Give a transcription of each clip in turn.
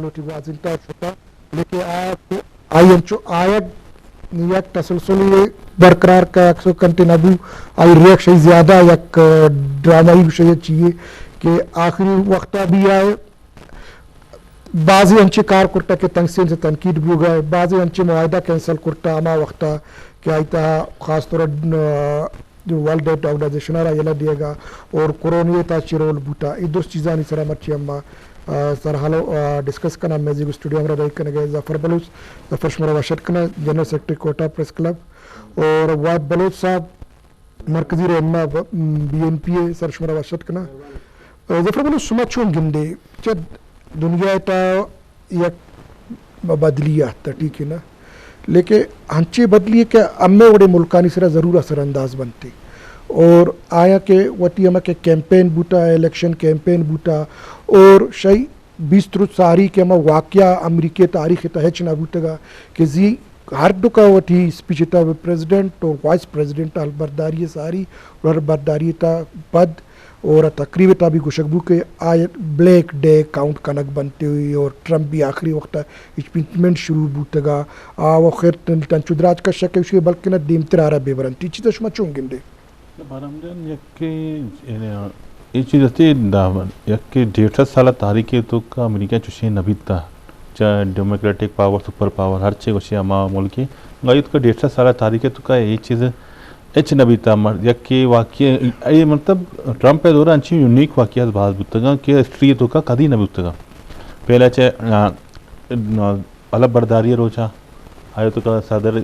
मिसाल होती वाजिनता छोटा लेकिन आप आयंचो आयत एक तसलसल बरकरार का अक्सर कंटिन्यू आई रिएक्शन ज़्यादा एक ड्रामाई विषय चाहिए कि आखिरी वक्त भी आए बाज़ी अंचे कार कुर्ता के तंगसीन से तनकीद भी गए बाज़ी अंचे मुआहदा कैंसल कुर्ता अमा वक्त क्या आयता ख़ास तौर जो वर्ल्ड हेल्थ ऑर्गेनाइजेशन आ येला दिएगा और कोरोना ता चिरोल बूटा इधर चीज़ा नहीं सरा मर्ची अम्मा सर हालो डिस्कस करना मैजिक स्टूडियो में रही करने गए जफ़र बलूच जफ़र शुमारा वाशद करना general secretary Quetta press club और वाद बलूच साहब मरकजी रहनमा BNPA सर शुमारा वाशद करना जफ़र बलूच सुमा चुन गिंदे चद दुनिया ता एक बदलियात ठीक है ना लेकिन हंचे बदलिए के अम्मे वड़े मुल्कानी सरा ज़रूर असरअंदाज बनते और आया के वती अमा के कैंपेन बूटा इलेक्शन कैंपेन बूटा और शई 20 सारी के अमा वाक़या अमरीकी तारीख़ तहच ना बूटेगा कि जी हर दुका वती स्पीच था प्रेसिडेंट और वाइस प्रेसिडेंट अलबरदारी सारी और बरदारी था पद और तकरीब भी गुशकबू के आय ब्लैक डे काउंट कनक बनते हुई और ट्रम्प भी आखिरी वक्त इम्पीचमेंट शुरू बूटेगा वो खैर तंचुदराज का शक है उसके बल्कि ना दीमतर आ रहा बेबरन टीची तो शुमा चुंगिंदे बारमजान ये चीज़ ऐसी दावन यक्के 150 साल तारीख़ तो का अमेरिका चुशे नबीता चाहे डेमोक्रेटिक पावर सुपर पावर हर चीज़ उसे अमा मुल्की गायत का 150 साल तारीख़ तो का ये चीज़ एच नबीता मर यक्के वाक्य ये मतलब ट्रम्प पे दौरा अच्छी यूनिक वाक्यात बात बुतगा कि स्ट्री तो का कदी न बुतगा पहले चाहे अलग बर्दारी रोचा आयो तो का सदर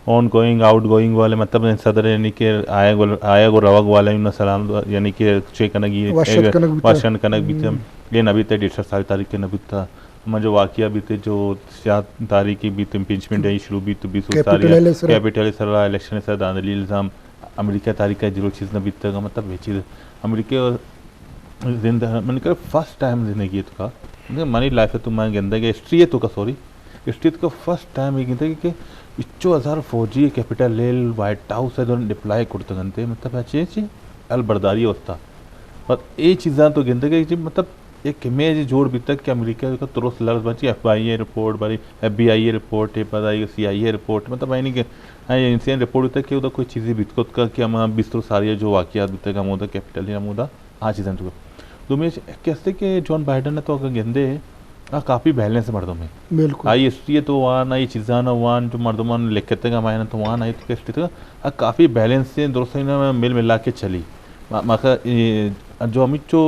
ऑन गोइंग आउट गोइंग वाले मतलब सदर यानी कि आया गो रवग वाले इन सलाम यानी कि चे कनगी वाशन कनक भी थे ये नबी थे 150 साल तारीख के नबी था हम जो वाक़या भी थे जो 7 तारीख की भी इम्पीचमेंट है शुरू भी तो 20 साल कैपिटल सर इलेक्शन सर दांदली इल्ज़ाम अमेरिका तारीख का जो चीज़ नबी तक मतलब ये चीज़ अमेरिका और जिंदा मैंने कहा फर्स्ट टाइम जिंदगी तो का मनी लाइफ है तुम्हारे जिंदगी हिस्ट्री है तो का सॉरी हिस्ट्री तो का फर्स्ट टाइम ये कहते कि 50,000 फौजी कैपिटल लेल वाइट हाउस है जो डिप्लॉय करते गंते मतलब अच्छे ची अलबरदारी होता पर ये चीज़ां तो गिनते कि मतलब एक इमेज जोड़ भी तक कि अमेरिका का तुरंत लफ्ज़ बची FBI रिपोर्ट बारी FBI रिपोर्ट है पता है CIA रिपोर्ट मतलब आई नहीं कि इंसिडेंट रिपोर्ट होता है कि उधर कोई चीज़ें बितकोत का कि हम बिस्तरो सारी जो वाक़यात बीते का मोदा कैपिटल या मोदा आ चीज़ें तो तुम्हें कैसे कि जॉन बाइडन ने तो अगर गेंदे काफ़ी बैलेंस मर्दों में बिल्कुल आई हिस्ट्री तो वहाँ ना ये चीज़ा ना वहाँ जो मर्दों ने लिखते का मायना तो वहाँ ना तो हिस्ट्री तो काफ़ी बैलेंस से दोस्तों ने मिल मिला के चली मका जो अमित जो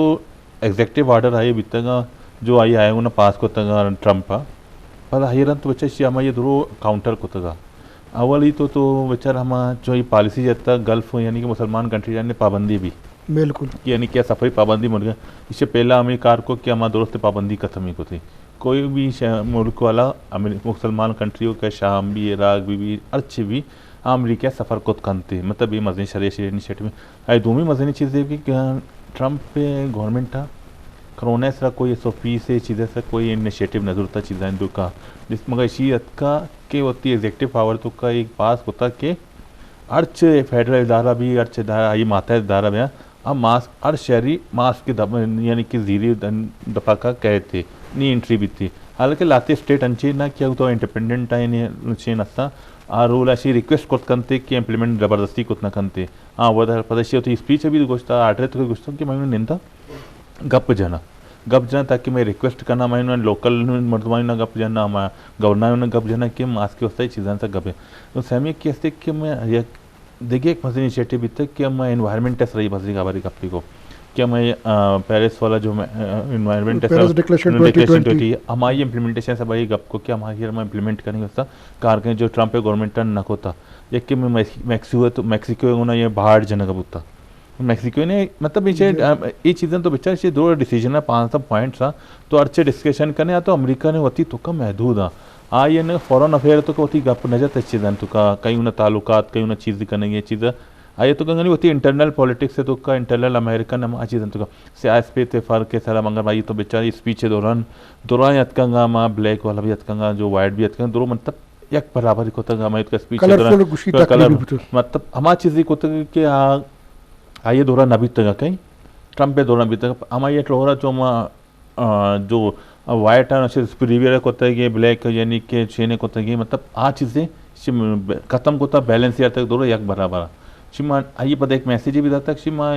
एग्जेक्टिव ऑर्डर आई बीतेगा जो आई आए ना पास को तगा ट्रम्प पर हाईरन तो बच्चा हम ये दूर काउंटर को तगा अवल ही तो बेचारा हम जो ये पॉलिसी जाता गल्फ यानी कि मुसलमान कंट्री यानी पाबंदी भी बिल्कुल यानी क्या सफरी पाबंदी मुर्गा इससे पहला अमेरिकार को क्या हमारे दोस्त पाबंदी खत्म ही को थी कोई भी मुल्क वाला मुसलमान कंट्रियों का शाम भी इराक भी अच्छे भी अमेरिका सफ़र को करते मतलब ये मजनी शरीय इनिशिएटिव आई दूमी मजनी चीज़ है कि ट्रम्प पे गवर्नमेंट था कोरोना से कोई SOP से चीज़ें से कोई इनिशिएटिव नजर होता चीज़ें दो का जिस मगर इसी का के होती एग्जेक्टिव पावर तो का एक पास होता कि अर्च फेडरल इदारा भी अर्च इदारा ये माता इदारा में अब मास्क हर शहरी मास्क के यानी कि जीरी दफ़ा का कहे थे नी एंट्री भी थी हालांकि लाते स्टेट अंचे ना क्या तो इंडिपेंडेंट है चेन अस्ता आ रूल अशी रिक्वेस्ट कोत कंते कि इम्प्लीमेंट ज़बरदस्ती कोत ना कंते हाँ वो पदशी होती स्पीच भी गोश्ता आठरे तो गोश्ता कि मैं निंदा गप जाना ताकि मैं रिक्वेस्ट करना मैं लोकल मर्दमा ना गप जाना मैं गवर्नर ने गप जाना कि मास्क के वस्ता चीज़ां से गपे तो सहमी कैसे कि मैं देखिए एक मज़े इनिशिएटिव भी तक कि मैं इन्वायरमेंट टेस्ट रही मज़े काबारी कपी को क्या मैं पेरिस वाला जो मैं इन्वायरमेंट टेस्ट हमारी इम्प्लीमेंटेशन से भाई गप को क्या हमारी हम इम्प्लीमेंट करेंगे उसका कार के जो ट्रम्प गवर्नमेंट न होता ये कि मैं मैक्सिको ना ये बाहर जनक बुता मैक्सिको ने मतलब ये चीज़ें तो बेचारे ये दो डिसीजन है 5 पॉइंट्स था तो अच्छे डिस्कशन करने या तो अमेरिका ने होती तो कम महदूद आ ये न फॉरेन अफेयर तो होती गप नजर चीज़ें तो का कहीं उन्हें ताल्लुकात कहीं उन्हें चीज़ करने ये चीज़ आइए तो कंगनी होती इंटरनल पॉलिटिक्स से तो का इंटरनल अमेरिकन हम अच्छी तो का सियासत पे थे फ़र्क है सारा मंगर भाई तो बेचारी स्पीच दौरान यतकंगा माँ ब्लैक वाला भी यतकंगा जो वाइट भी यतकंगा दोनों मतलब एक बराबर को तक हमारे का स्पीच मतलब हमारी चीज़ को तक कि आइए दौरान अभी तक कहीं ट्रम्प पे दौरान अभी तक हमारे ये लोहरा जो जो वाइट है सुपीरियर कोता है ब्लैक यानी कि चेने कोता है मतलब आ चीज़ें खत्म कोता बैलेंस यार तक दोनों एक बराबर शिमा आइए पता एक मैसेज भी दाता शिमा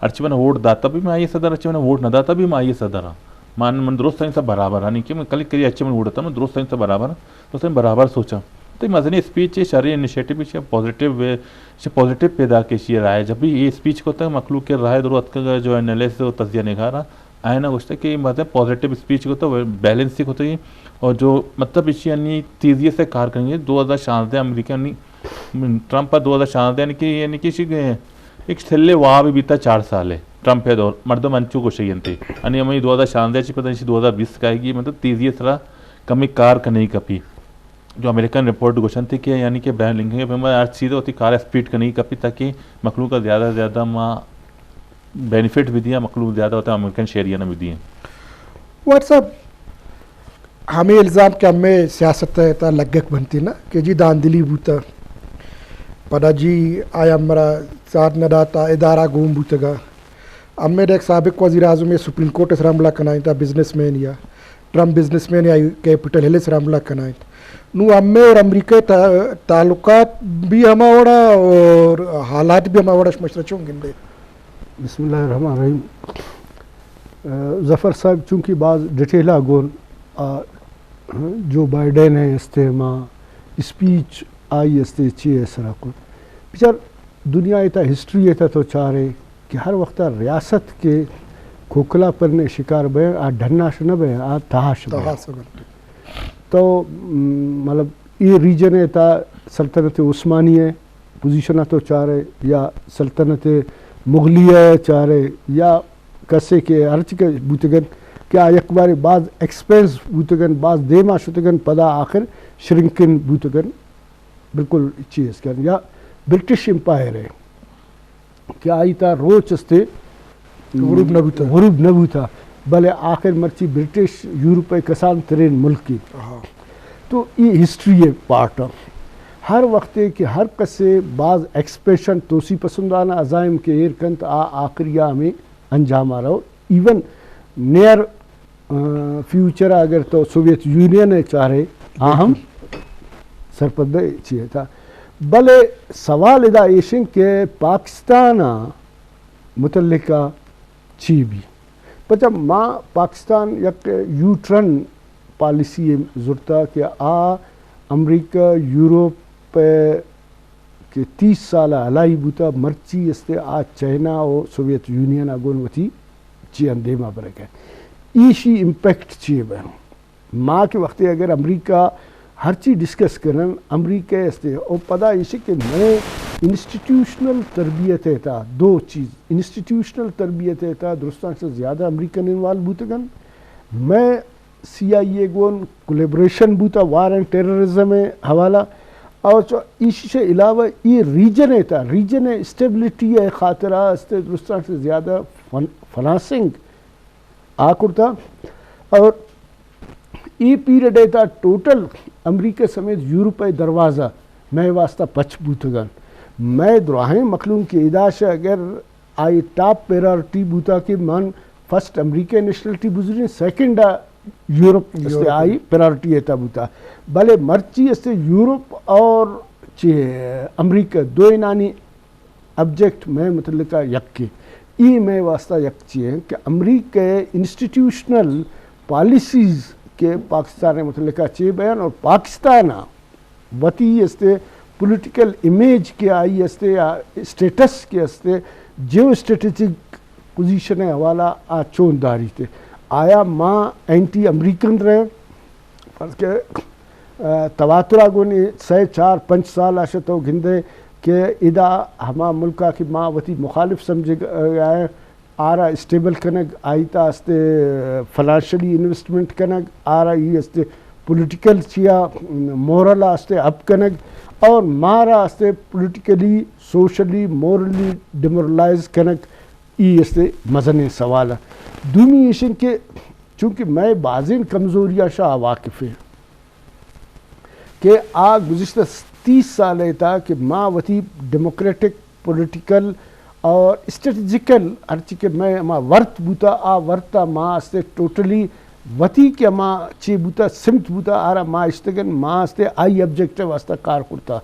अर्ची मैंने वोट दाता भी मैं आइए सदर अर्ची मैंने वोट न दाता भी मैं आइए सदर मान मन दोस्त सब बराबर है नहीं कि मैं कल करी अच्छे में वोट मैं दोस्त सब बराबर तो सब बराबर सोचा तो मजनी स्पीच शरी इनिशिएटिव पॉजिटिव पैदा के राय जब भी ये स्पीच को तक मखलूक के राय दो जो एनालिसिस तजिया निगारा आए ना कुछ कि मतलब पॉजिटिव स्पीच को तो बैलेंस होता है और जो मतलब इसी यानी तेज़ी से कार करेंगे 2016 अमेरिका ट्रंप पर 2016 यानी कि एक थल्ले वाह भी बीता 4 साल है ट्रंप है दौर मर्दम अंचू को सही अंते आणि हमें 2016 पता नहीं 2020 का है मतलब तेज़ी से कमी कार का नहीं कपी जो अमेरिकन रिपोर्ट घोषण थी कि यानी कि बैन लिंकेंगे मैं आज चीज़ें होती कार स्पीड का नहीं कपी ताकि मखलूक का ज़्यादा से ज़्यादा माँ बेनिफिट भी दिया मखलूक ज़्यादा होता है अमेरिकन शेरिया ने भी दिए व्हाट्सअप हमें इल्ज़ाम के हमें सियासत है लगक बनती ना कि जी दांदली बूता पदा जी आया मरा साथ नदाता इदारा घूम बूतगा हमें एक सबक वज़ीर आज़म सुप्रीम कोर्ट से हमला कनाई था बिजनेसमैन या ट्रम्प बिजनेसमैन या कैपिटल हिल से हमला कनाई नू हमें और अमरीका ताल्लुकात भी हमारा और हालात भी हमारा मशरचों गिंदे बिस्मिल्लाहिर्रहमानिर्रहीम ज़फ़र साहब चूँकि बाज़ डिटेला गोन जो बाइडेन है इस्तेमा स्पीच आई इस्ते ची सरा को बिचार दुनिया इतना हिस्ट्री इतना तो चाह रहे कि हर वक्त रियासत के खोखला पर ने शिकार बे आ ढन्नाश न बे आ तहाश तो मतलब ये रीजन है ता सल्तनत उस्मानिया पोजीशन तो चाह रहे या सल्तनत मुगलिया चाह रहे या कसे के अर्च के बूतगन क्या एक बार बाद एक्सपेंस बूतगन बाद देमा शुतगन पदा आखिर श्रिंकिन बूतगन बिल्कुल चीज़ कर या ब्रिटिश एम्पायर है क्या आई था रोच अस्ते गुरूब नबू था भले आखिर मर्ची ब्रिटिश यूरोप कसान तरीन मुल्क की तो ये हिस्ट्री है पार्ट ऑफ हर वक्त कि हर कसे बाज एक्सप्रेशन तोसी पसंदाना अजाइम के एरकंत आखिरिया में अंजाम आ रहा इवन नियर फ्यूचर अगर तो सोवियत यूनियन है चाहे अहम सरपद चाहिए था भले सवाल इदा एशियन के पाकिस्तान मुतल्लिका ची भी पचा माँ पाकिस्तान एक यू टर्न पॉलिसी ज़रूरत कि अमरीका यूरोप के 30 साल अलाई बूता मर्ची इसते आज चाइना और सोवियत यूनियन आगोन वती ची अंदेमा बरक है ईशी इम्पैक्ट चाहिए बहन माँ के वक्त अगर अमरीका हर चीज़ डिस्कस करन अमरीका इसते और पता इसी के नए इंस्टीट्यूशनल तरबियत है था दो चीज़ इंस्टीट्यूशनल तरबियत है था दुरुस्तान से ज़्यादा अमरीकन इन्वॉल्व बूतगन मैं CIA गोन कोलेब्रेशन बूता वार एंड टेररिज्म में हवाला और इससे अलावा ये रीजन है था रीजन है स्टेबिलिटी है खातरा दुरुस्तान से ज़्यादा फनासिंग आकुरता और ये पीरियड है था टोटल अमरीका समेत यूरोप दरवाज़ा मैं वास्ता पच बूतगन मैं दुराहें मखलूम की इदाश अगर आई टॉप प्रायोरिटी बूता कि मन फर्स्ट अमरीका नेशनलिटी बुजुर्ग सेकंड यूरोप आई प्रायोरिटी है बूता भले मर्ची इससे यूरोप और अमरीका दो नानी ऑब्जेक्ट में मतलब यक ई में वास्ता यक चाहिए कि अमरीका इंस्टीट्यूशनल पॉलिसीज़ के पाकिस्तान मतलब चे बयान और पाकिस्तान वती इसते पॉलिटिकल इमेज के आई इसते स्टेटस के इसते जियो स्ट्रेटेजिक पोजीशन हवाला आ चोनदारी थे आया माँ एंटी अमरीकन रहे के तवातुरा गोनी 4-5 साल आशा तो गिंदे के इदा हमा मुल्का की माँ वती मुखालिफ समझे आए आरा स्टेबल कनक आईता अस्ते फाइनेंशियली इन्वेस्टमेंट कनक आरा ही अस्ते पॉलिटिकल चिया मोरल अस्ते अब कनक और मारा अस्ते पॉलिटिकली सोशली मोरली डिमोरलाइज कनक ई अस्ते मजन सवाल दूमी एशियन के चूँकि मैं बाजिन कमज़ोरिया शाह वाकिफ़ है कि गुज़िश्ता 30 साल था कि माँ वती डेमोक्रेटिक पॉलिटिकल और स्ट्रेटजिकल अर्ची के मैं मा वर्त बूता आ वर्ता मा से टोटली वती के मा चे बूता सिमत बूता आरा मा इस्तगन मा से आई ऑब्जेक्टिव वास्ता कार करता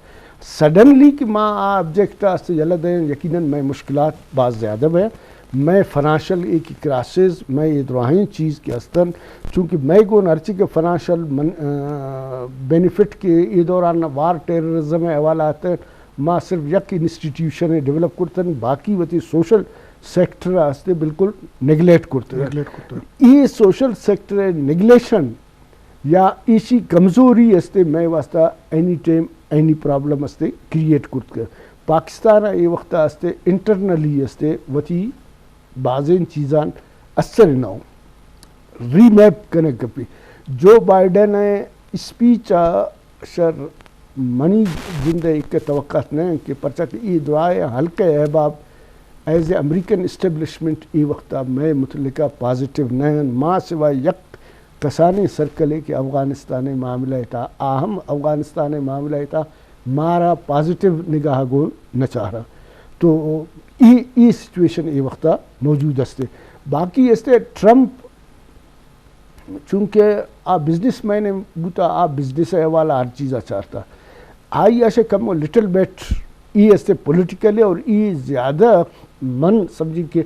सडनली कि माँ आ ऑब्जेक्ट आस्ते जला दें यकीनन मैं मुश्किलात बात ज़्यादा है मैं फाइनेंशियल एक क्राइसिस मैं ये दुराही चीज़ के अस्तन चूँकि मैं को नर्ची के फाइनेंशियल बेनिफिट के ये दौरान वार टेररिज्म हवाला आते हैं माँ सिर्फ यक इंस्टीट्यूशन डेवलप करते बाकी वती सोशल सेक्टर आस्ते बिल्कुल नेगलेक्ट करते ये सोशल सेक्टर नेगलेशन या इसी कमज़ोरी अस्ते मैं वास्ता एनी टाइम एनी प्रॉब्लम अस्ते क्रिएट करते पाकिस्तान ये वक्त अस्ते इंटरनली अस्ते वती बाज़ें चीज़ान असर ना रीमैप करने कपी जो बाइडेन है स्पीच शर मनी जिंदे के तवक्कात नहीं कि परचा ये दुआए हल्के अहबाब एज ए अमेरिकन इस्टेब्लिशमेंट ये वक्त मैं मुतलिका पॉजिटिव नहीं माँ सिवाय यक कसानी सर्कल कि अफ़गानिस्तान मामला था अहम अफ़गानिस्तान मामला था मारा पॉजिटिव निगाह गो न चाह रहा तो ये सिचुएशन ये वक्त मौजूद अस्ते बाकी अस्ते ट्रम्प चूँकि आ बिजनेस मैंने बूता आ बिजनेस वाला हर चीज़ चाहता आई ऐसे कम लिटिल बेट ये अस्ते पॉलिटिकली और ये ज़्यादा मन समझी के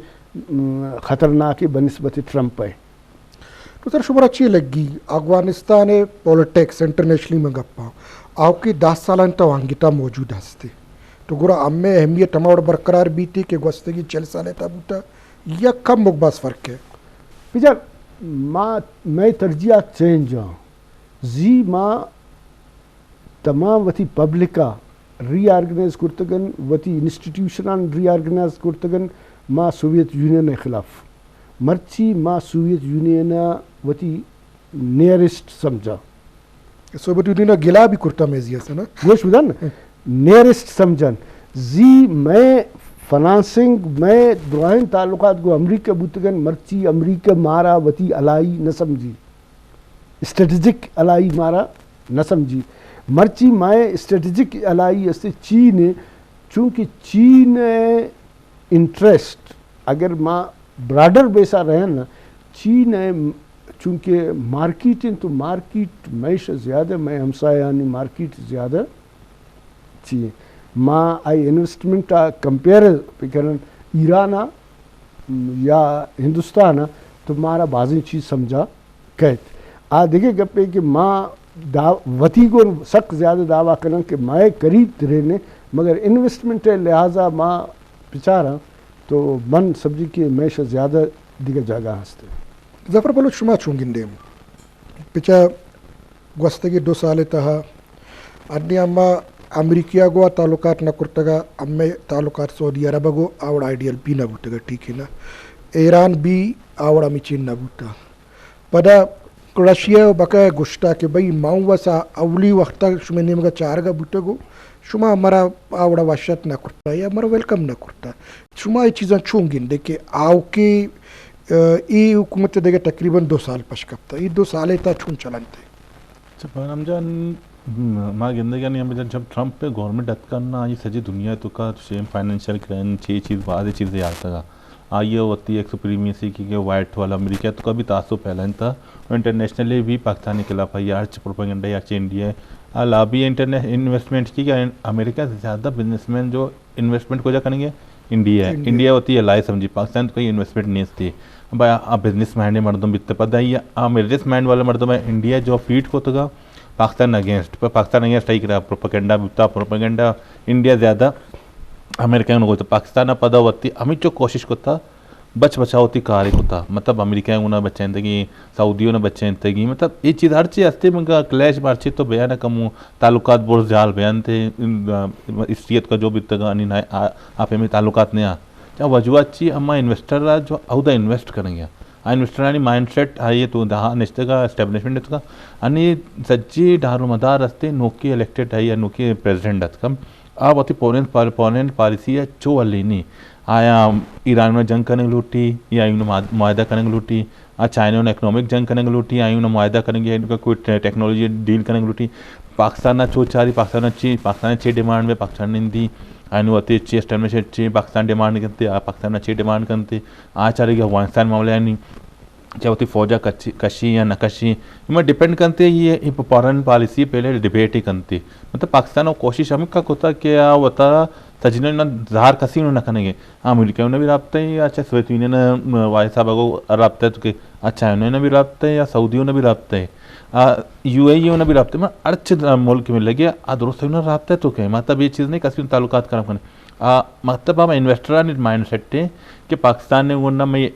ख़तरनाक बनस्बत ट्रम्प है तो सर शुभर अच्छी लगी अफगानिस्तान पॉलिटिक्स इंटरनेशनली में गप्पा आपकी 10 साल तो अंगिता मौजूद हस्ते तो गुरा अम्मे अहमियत टमाड़ बरकरार बीती के गुस्तगी 4 साल था बूटा या कम मुकबास फ़र्क है पिजर माँ मैं तरजिया चेंज जी माँ तमाम वती पब्लिका रीऑर्गेनाइज करतगन वती इंस्टीट्यूशन रीऑर्गेनाइज करतगन माँ सोवियत यूनियन के खिलाफ मर्ची माँ सोवियत यूनियन वती नियरेस्ट समझा सोवियत यूनियन गिला भी कुर्ता मेजिया से ना ये शुदन नियरेस्ट समझन जी मैं फाइनेंसिंग मैं दुराइन ताल्लुकात को अमेरिका बुतगन मर्ची अमेरिका मारा वती अलाई न समझी स्ट्रेटेजिक अलाई मारा न समझी मर्ची माए स्ट्रेटेजिक अलाई ऐसे चीन चूँकि चीन इंटरेस्ट अगर माँ ब्राडर बेसा रहे ना चीन चूँकि मार्केट तो मार्केट मैश ज़्यादा मैं हमसायानी मार्केट ज़्यादा चाहिए माँ आई इन्वेस्टमेंट कंपेयर करन ईरान या हिंदुस्तान तो मारा बाजी चीज़ समझा कहत आ देखे गप्पे कि माँ वती को सख्त ज़्यादा दावा करन कि मैं करीब रहने मगर इन्वेस्टमेंट लिहाजा माँ पिछारा तो मन सब्जी की मैश ज़्यादा दिगर जगह हंसते जफर बोलो शुमा चुंगिंदे पिछा गुस्तगी 2 साल तहा अन्य अम्मा अमेरिका गो ताल्लुकात न कुर्तगा अम्मे ताल्लुकात सऊदी अरब गो आवड़ आइडियल भी न बुतगा ठीक है ना ईरान भी आवड़ अमी चीन न बुता पदा रशिया बका गुस्ता के भाई माऊ वसा अवली वक्त शुमे नेमगा 4 गा बुतगो शुमा हमारा आवड़ा वाशत न करता या हमारा वेलकम न करता शुमा ये चीज़ें चुंगिन देखे आओ के ये हुकूमत देखे तकरीबन 2 साल पशकता ये 2 साल था छून चलनते अच्छा रमजान माँ गिंदे क्या नहीं हम जब ट्रम्प पे गवर्नमेंट अत करना ये सजी दुनिया तो का सेम फाइनेंशियल क्रंच ये चीज़ बाद चीज़ें आता था आइए होती है एक सुप्रीमेसी की वाइट वाला अमेरिका तो कभी तासो पहले था इंटरनेशनली भी पाकिस्तान के खिलाफ है यार प्रोपेगेंडा या इंडिया लाभी इंटरनेशनल इन्वेस्टमेंट की क्या अमेरिका से ज़्यादा बिजनेसमैन जो इन्वेस्टमेंट को जा करेंगे इंडिया होती है लाई समझी पाकिस्तान तो कोई इन्वेस्टमेंट नहीं थी भाई आ बिजनेस मैंड मर्दों बित्ते पता ही आ बिजनेस मैंड वाले मर्दों में इंडिया जो फीट को तो पाकिस्तान अगेंस्ट पर पाकिस्तान अगेंस्ट आई करा प्रोपेगेंडा इंडिया ज़्यादा अमेरिका को पाकिस्तान पदा होती अमित जो कोशिश करता बचा होती कार्य होता मतलब अमेरिका उन्हें बच्चे तगी सऊदियों ने बच्चे तगी मतलब ये चीज़ हर चीज़ हस्ते में क्लैश बातचीत तो बयान कमू ताल्लुकात बहुत जाल बयान थे इसलियत का जो भी तगा आप में ताल्लुकात नहीं आ चाहे वजूहत ची अम्मा इन्वेस्टर जो अहदा इन्वेस्ट करेंगे आ इन्वेस्टर आणि माइंडसेट आहे तो दहा नसते का एस्टॅब्लिशमेंट आहेत का आणि सज्जी दारोमदार असते नोकी इलेक्टेड आहे या नोकी प्रेसिडेंट आहेत का अब अति पोनेंट पॉलिसी है जो अलीनी आया ईरान में जंग करने लूटी या उन्होंने मुआहदा करने लूटी आ चाइना ने इकोनॉमिक जंग करने लूटी आई उन्होंने मुआहदा करेंगे इनका कोई टेक्नोलॉजी डील करने लूटी पाकिस्तान चोचारी पाकिस्तान 6 डिमांड में पाकिस्तान ने दी ఆయన వచ్చి ఎస్టాబ్లిష్ వచ్చి పాకిస్తాన్ డిమాండ్ करते आ पाकिस्तान अच्छी डिमांड करते आ चाह रही अफगानिस्तान मामले यानी क्या होती फौजा कशी या नकशी इनमें डिपेंड करते ये फॉरेन पॉलिसी पहले डिबेट ही करती मतलब पाकिस्तान और कोशिश हमें का होता क्या होता सजने ना जहार कसी न करेंगे हाँ अमेरिका ने भी रबता है अच्छा सोवियत यूनियन वाई साहब को रबता है तो कि अच्छा उन्होंने भी रबता है या सऊदियों ने भी रबता है UAE ने भी रबता है अच्छे मुल्क में लगे दुरुस्त रबता है तो क्या मतलब ये चीज़ नहीं कसी ताल्लुकात खराब करने मतलब हम इन्वेस्टर माइंड सेट है कि पाकिस्तान ने वो ना मैं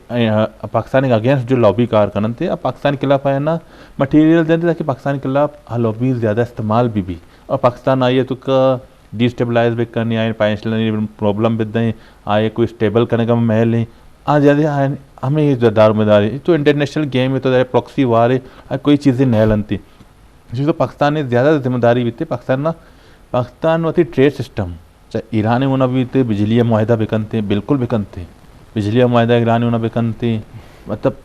पाकिस्तान के अगेंस्ट जो लॉबी कार करन थे पाकिस्तान के खिलाफ आया ना मटीरियल देते ताकि पाकिस्तान के खिलाफ लॉबी ज़्यादा इस्तेमाल भी और पाकिस्तान आइए तो का डिस्टेबलाइज भी करनी आए फाइनेंशियल प्रॉब्लम भी दें आए कोई स्टेबल करने का महल है आज ज़्यादा आए हमें ये दारोमदारी तो इंटरनेशनल गेम है तो प्रॉक्सी वार है कोई चीज़ें नहीं लनती जिस तो पाकिस्तान ने ज़्यादा जिम्मेदारी भी थी पाकिस्तान वती ट्रेड सिस्टम चाहे ईरान होना भी थे बिजली माहिदा बिकनते बिल्कुल बिकनते बिजली माहिदा ईरान होना बिकनते मतलब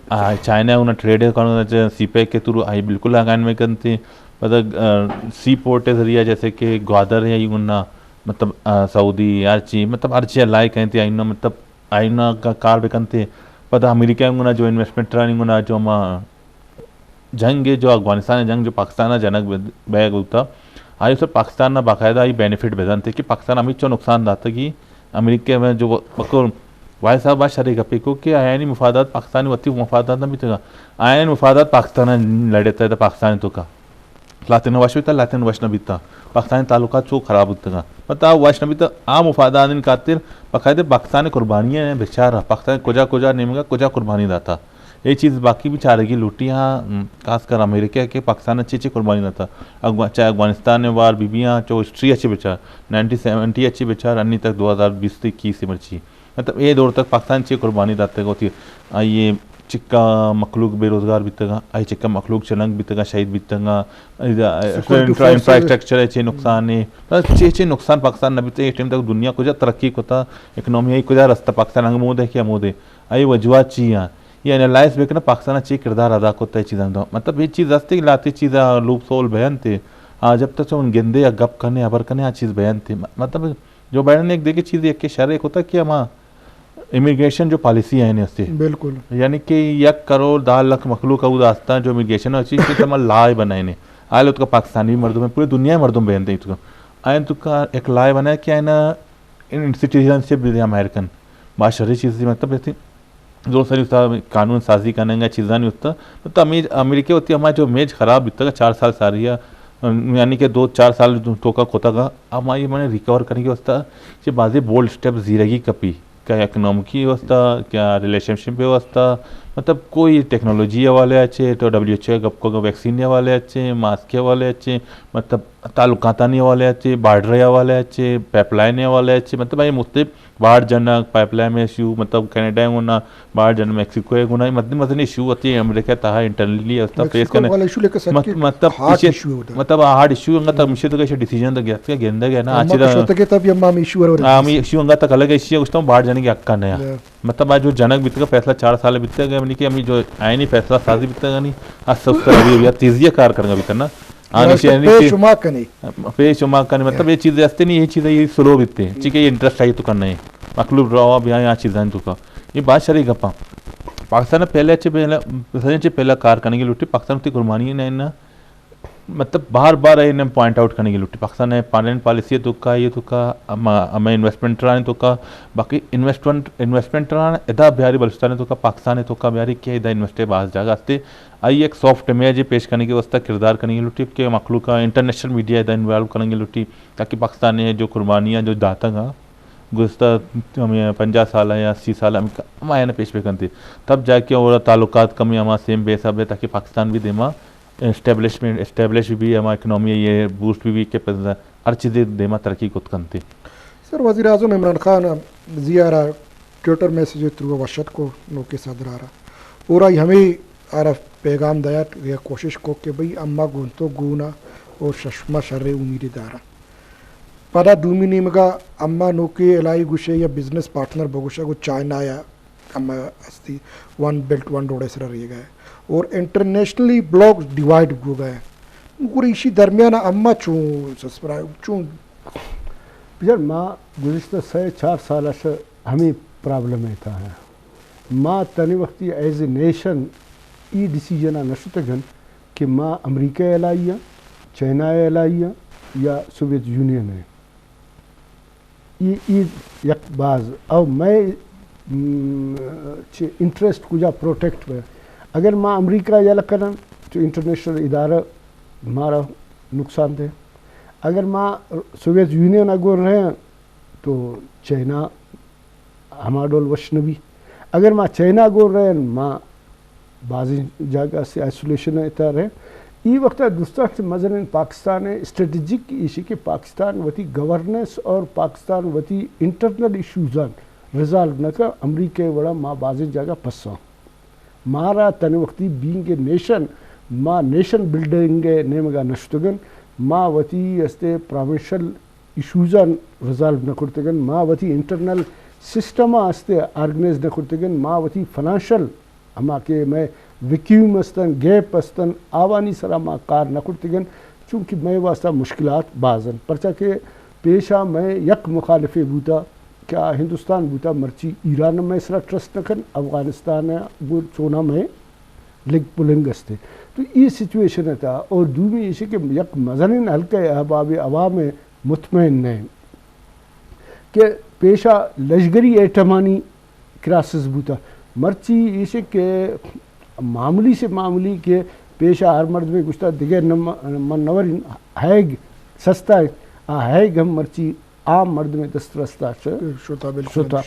चाइना होना ट्रेड CPEC के थ्रू आई बिल्कुल आगान में करते मतलब सी पोर्ट के जरिए जैसे कि ग्वादर है यूना मतलब सऊदी अर्ची मतलब अर्ची लाई कहते आइना मतलब आइना का कार बिकनते पता अमेरिका होना जो इन्वेस्टमेंट होना जो हम जंग है जो अफगानिस्तान जंग जो पाकिस्तान जनक बैग होता आई सर पाकिस्तान ना बाकायदा ही बेनिफिट बेजन थे कि पाकिस्तान अमित चो नुकसान दाता कि अमेरिका में जो बकोर वाई साहब बात शरीक पे को कि आयानी मुफादात पाकिस्तानी वती मुफादात ना भी तो आयानी मुफादात पाकिस्तान लड़े थे तो पाकिस्तान तो का लातिन वश भी था लातिन वश न भी था पाकिस्तानी ताल्लुकात चो खराब होता था मतलब वश न भी था आ मुफादात इन खातिर बाकायदे पाकिस्तानी कुर्बानियाँ हैं बेचारा पाकिस्तान कुजा नेमगा कुजा कुर्बानी दाता ये चीज़ बाकी भी चारेगी लूटी यहाँ खासकर अमेरिका के पाकिस्तान अच्छी कुर्बानी ना था चाहे अफगानिस्तान में वार बीबियाँ जो हिस्ट्री अच्छी बेचार 1970 अच्छी बेचार अन्य तक 2020 से 21 से मर्ची मतलब ये दौर तक पाकिस्तान अच्छी कुर्बानी दाते होती ये चिक्का मखलूक बेरोजगार बीतेगा आई चिक्का मखलूक चलंग बीतेगा शहीद बीतेगा इंफ्रास्ट्रक्चर अच्छे नुकसान है अच्छे नुकसान पाकिस्तान न बीते टाइम तक दुनिया कुछ तरक्की होता इकनॉमी कुछ रास्ता पाकिस्तान अंग मोद है क्या मोद है आई वजूहत चाहिए ये एनालाइज बेकना पाकिस्तान अच्छी किरदार अदा करता है चीज़ें तो मतलब ये चीज़ रास्ते लाती चीज़ें लूप सोल बयान थे जब तक उन गेंदे या गप करने अबर करने आ चीज़ बयान थे मतलब जो बाइडन ने एक देखी चीज़ एक के शहर एक होता कि हम इमिग्रेशन जो पॉलिसी है उससे बिल्कुल यानी कि 1 करोड़ 10 लाख मखलूक का उदास्ता जो इमिग्रेशन है चीज़ की लाए बनाए ने आए तो पाकिस्तानी मर्दों में पूरी दुनिया मर्दों बयान थे तो आए तो का एक लाए बनाया कि आए ना इन सिटीजनशिप भी अमेरिकन बात शहरी चीज़ मतलब ऐसी जो सर उसका कानून साजी करने का चीज़ा नहीं होता मतलब अमेरिका होती है हमारे जो मेज ख़राब बीतता का 4 साल सारी है यानी कि 2-4 साल टोका खोता का हमारी मैंने रिकवर करने की व्यवस्था ये बाजी बोल्ड स्टेप जीरेगी कपी क्या इकोनॉमिक व्यवस्था क्या रिलेशनशिप व्यवस्था मतलब कोई टेक्नोलॉजी वाले अच्छे तो WHO गपको वैक्सीन वाले अच्छे मास्क वाले अच्छे मतलब ताल्लुकातानी वाले अच्छे बार्डर वाले अच्छे पाइपलाइन वाले अच्छे मतलब ये मुख्तलिफ बाहर जाना पाइपलाइन में इशू मतलब कनाडा होना बाहर जाना मैक्सिको होना मतलब इशू होती है अमेरिका तहा इंटरनली अवस्था फेस करने मतलब हार्ड इशू अंगा तक मिशे तो कैसे डिसीजन तक गया क्या गेंदा गया ना अच्छी तब इशू अंगा तक अलग इशू उसको बाहर जाने की हक्का नया मतलब आज जो जनक बीतेगा फैसला 4 साल बीतेगा यानी कि हम जो आए नहीं फैसला साजी बीतेगा नहीं आज सब तरह तीजिया कार करेंगे बीतना पेशुमा करने मतलब ये चीज़ रास्ते नहीं ये चीज़ें ये स्लो बीतते हैं ठीक है ये इंटरेस्ट आई तो करना है मखलूब रहा अब यहाँ चीज़ें तो का ये बात शरी गप्पा पाकिस्तान ने पहला कार करने की लुटी पाकिस्तान की कुर्बानी ने ना मतलब बार बार इन्हें पॉइंट आउट करने की लुटी पाकिस्तान ने फॉरेन पॉलिसी तो का ये तो का हमें इन्वेस्टमेंट राने तो का बाकी इन्वेस्टमेंट रान इदा बिहारी बलुचिस्तान तो का पाकिस्तान तो का बिहारी क्या इदा इन्वेस्टे बाहर जागा आते आई एक सॉफ्ट इमेज पेश करने की व्यवस्था किरदार करने की लुटी के मखलू का इंटरनेशनल मीडिया इदा इन्वॉल्व करने की लुटी ताकि पाकिस्तान ने जो कुर्बानियाँ जो दाता का गुज़श्ता हमें 50 साल या 80 साल हम आया ना पेश पे करते तब जाके और ताल्लुकात कमी हमारा सेम बेसब है ताकि पाकिस्तान भी देमा एस्टेब्लिश भी हमारी इकनॉमी ये बूस्ट भी के हर चीज़ देमा तरक्की को करते सर वज़ीर आज़म इमरान खान जियारा ट्विटर मैसेज थ्रू वशत को नोके सदर आ रहा पूरा हमें आ रहा पैगाम दया या कोशिश को कि भाई अम्मा गुंतो गुना और शश्मा शर्रे उम्मीद दारा पदा दूमी निमगा अम्मा नोके एलाई गुशे या बिजनेस पार्टनर बगुशा को चाइना या अम्मा अस्ती 1 बेल्ट 1 रोड ऐसा रह गया और इंटरनेशनली ब्लॉक डिवाइड हो गए पूरी इसी दरमियान अम्मा चूँ ससुराल चूँ बिचार माँ गुज़िश्ता 3-4 साल से हमें प्रॉब्लम था है माँ तने वक्त एज ए नेशन ये डिसीजन नशुतगन कि माँ अमेरिका एलाइया चाइना एलाइया या सोवियत यूनियन है ये यक बाज और मैं इंटरेस्ट कुजा प्रोटेक्ट में अगर माँ अमेरिका या करन तो इंटरनेशनल इदारा हमारा नुकसान दे अगर माँ सोवियत यूनियन अगोर रहे तो चाइना हमाडोल वैष्णवी अगर माँ चाइना गोर रहे माँ बाजी जगह से आइसोलेशन इतना रहे ये वक्त दूसरा से मजन पाकिस्तान है स्ट्रेटेजिक इसी के पाकिस्तान वती गवर्नेंस और पाकिस्तान वती इंटरनल इशूज़ रिजॉल्व न कर अमरीका बड़ा माँ बाजी जगह पसा मारा तन वक्ती बीइंग ए नेशन माँ नेशन बिल्डिंग नेमगा नशतगन माँ वती अस्ते प्रोविंशियल इशूज़ रिजॉल्व न करतगन माँ वती इंटरनल सिस्टम अस्ते ऑर्गेनाइज न करतगन माँ वती फाइनेंशियल अमा के मैं वैक्यूम अस्तन गैप अस्तन आवानी सरा माँ कार न करतगन चूँकि मैं वास्ता मुश्किलात बाजन परचा के पेशा मैं यक मुखालिफ बूता क्या हिंदुस्तान बूता मर्ची ईरान में सरा ट्रस्ट नखन अफगानिस्तान वो चोना में लिग पुलिंग अस्ते तो ये सिचुएशन था और दूसरी इसी के यक मजन हल्के अहबाब अवाम मुतमईन नहीं कि पेशा लश्करी एटमानी क्रासिस बूता मर्ची इसे के मामूली से मामूली के पेशा हर मर्द में गुस्ता दिगे नवर हैग सस्ता हैग हम मर्ची आम मर्द में दस्तरस्ता शुता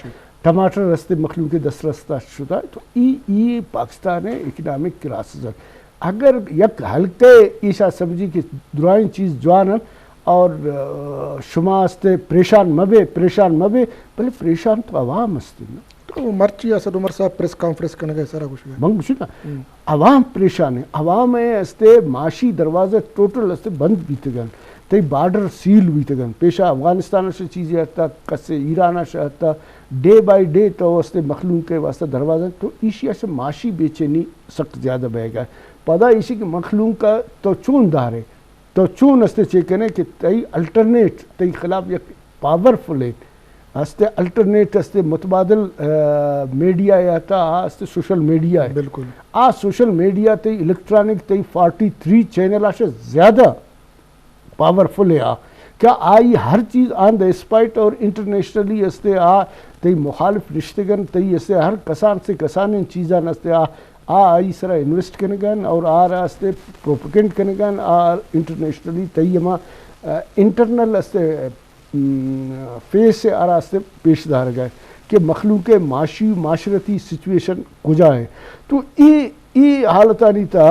टमाटर रस्ते मखलू के दस्तरस्ता शुता तो ये पाकिस्तान है इकनॉमिक क्रासिस अगर यक हल्के ईशा सब्जी की दुराई चीज़ जवान और शुमास्ते परेशान मबे पहले परेशान तो आवाम अस्ते ना तो मर्ची असद उमर साहब प्रेस कॉन्फ्रेंस करने का सारा कुछ है मंग ना आवाम परेशान है आवाम है अस्ते माशी दरवाजे टोटल अस्ते बंद बीतगन तई बॉर्डर सील बीतगन पेशा अफगानिस्तान से चीज़ें हत्ता कसे ईरान से हत्ता डे बाय डे तो अस्ते मखलूम के वास्ते दरवाजा तो एशिया से माशी बेचैनी सख्त ज़्यादा बहेगा पता इसी के मखलूम का तो चून दारे तो चून अस्ते चेकने कि तई अल्टरनेट तई खिलाफ एक पावरफुल है अस्ते अल्टरनेट अस्ते मुतबादल मीडिया आता अस्ते सोशल मीडिया है बिल्कुल आ सोशल मीडिया तई इलेक्ट्रॉनिक तई 43 चैनल आशे ज़्यादा पावरफुल है क्या आई हर चीज़ ऑन द स्पाइट और इंटरनेशनली अस्ते तई मुखालिफ रिश्तेगन तई अस्ते हर कसान से कसान चीज़ान अस्ते आई सरा इन्वेस्ट कनेगन और रास्ते प्रोपेगेंड कनेगन इंटरनेशनली तई हमा इंटरनल अस्ते फेस से रास्ते पेशदार गए कि मखलूक माशी माशरती सिचुएशन कुजा है तो ये हालत नहीं था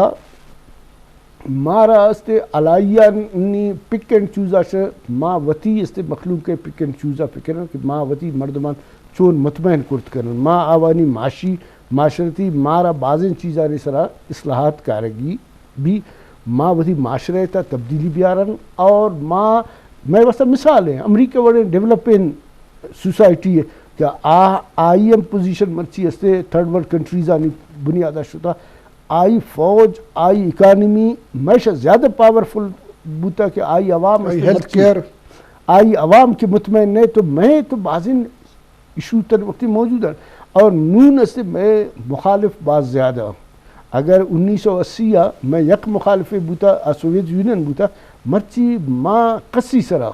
मारा अस्ते अलाइया नी पिक एंड चूज़ा से माँ वती अस्ते मखलूक पिक एंड चूज़ा फिक्र कि माँ वती मर्दमान चोन मुतमैन कुर्त करन माँ आवानी माशी माशरती मारा बाज़न चीज़ा ने सरा इस्लाहात कारगी भी माँ वती माशरे था तब्दीली भी आ रहा और माँ मैं वास्ता मिसाल है अमेरिका बड़े डेवलपिंग सोसाइटी है क्या IM पोजीशन मर्ची अस्ते थर्ड वर्ल्ड कंट्रीज आनी बुनियादा शुदा आई फौज आई इकानमी मैशा ज़्यादा पावरफुल बूता कि आई अवाम हेल्थ केयर आई अवाम के मुतमईन ने तो मैं तो बाजिन इशू तर वक्त मौजूद है और नून से मैं मुखालिफ बात ज़्यादा अगर 1980 मैं यक मुखालिफ बूता सोवियत यूनियन बूता मर्ची माँ कसी सरा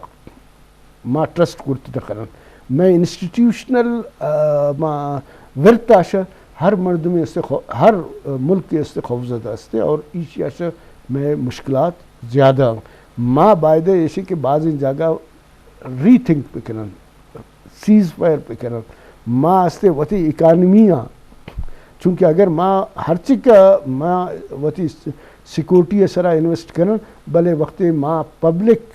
माँ ट्रस्ट करती तकरन मैं इंस्टीट्यूशनल माँ वर्ताश हर मर्द में इससे हर मुल्क के इससे खौफजदा अस्ते और एशिया से मैं मुश्किलात ज़्यादा माँ बायदे ऐसे के बाज़ इन जगह रीथिंक पे करन सीज़ फायर पे करन माँ अस्ते वती इकानमियाँ चूँकि अगर माँ हर चीज़ का माँ वती सिक्योरिटी सरा इन्वेस्ट करन भले वक्त माँ पब्लिक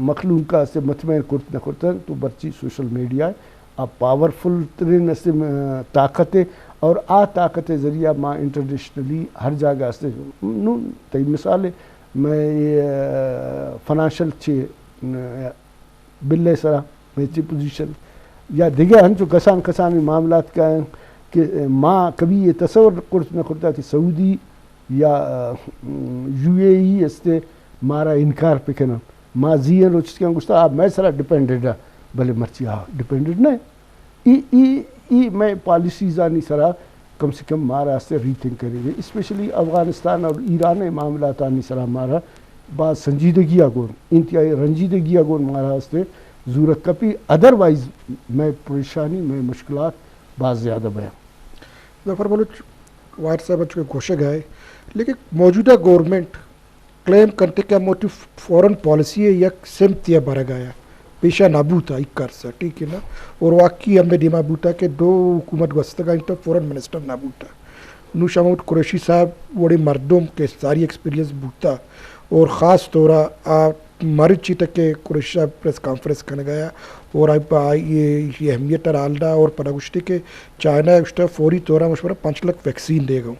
मखलूम का से मतमैन कुर्त न कुर्तन तो बच्ची सोशल मीडिया है अब पावरफुल तरीन से ताकतें और ताकत ज़रिया माँ इंटरनेशनली हर जगह से नू तई मिसाल मैं ये फाइनेंशियल छे बिल्ले सरा मेची पोजीशन या दिगे हन जो कसान मामलात का कि माँ कभी ये तस्वर कुर्त न कुर्ता कि सऊदी या UAE इससे मारा इनकार पे करना माजी रोच के गुस्ता मैं सारा डिपेंडेड है भले मर्ची डिपेंडेड ना ई मैं पॉलिसीज आनी सारा कम से कम मारा से रीथिंक करेंगे स्पेशली अफगानिस्तान और ईरान मामला आनी सारा मारा बात संजीदगी आगोन इंतहाई रंजीदगी आगोन मारा से जरूरत कपी अदरवाइज मैं परेशानी में मुश्किलात बहुत ज़्यादा बयां जफर बलूच वायर साहब के कोशे गए लेकिन मौजूदा गवर्नमेंट क्लेम करते क्या मोटिव फॉरेन पॉलिसी है या सिमतिया भरा गया पेशा नाबूता एक कर सा ठीक है ना और वाकई हमें दिमा बूटा के दो हुकूमत वस्तगा इंटर फॉरेन मिनिस्टर नाबूता नुशामुद कुरैशी साहब बड़े मर्दों के सारी एक्सपीरियंस बूता और ख़ास तौर मर्द चीता के कुरैशी साहब प्रेस कॉन्फ्रेंस करने गया और ये अहमियत आलदा और परागुश्ती के चाइना उसटा फौरी तौर मशवरा 5 लाख वैक्सीन देगा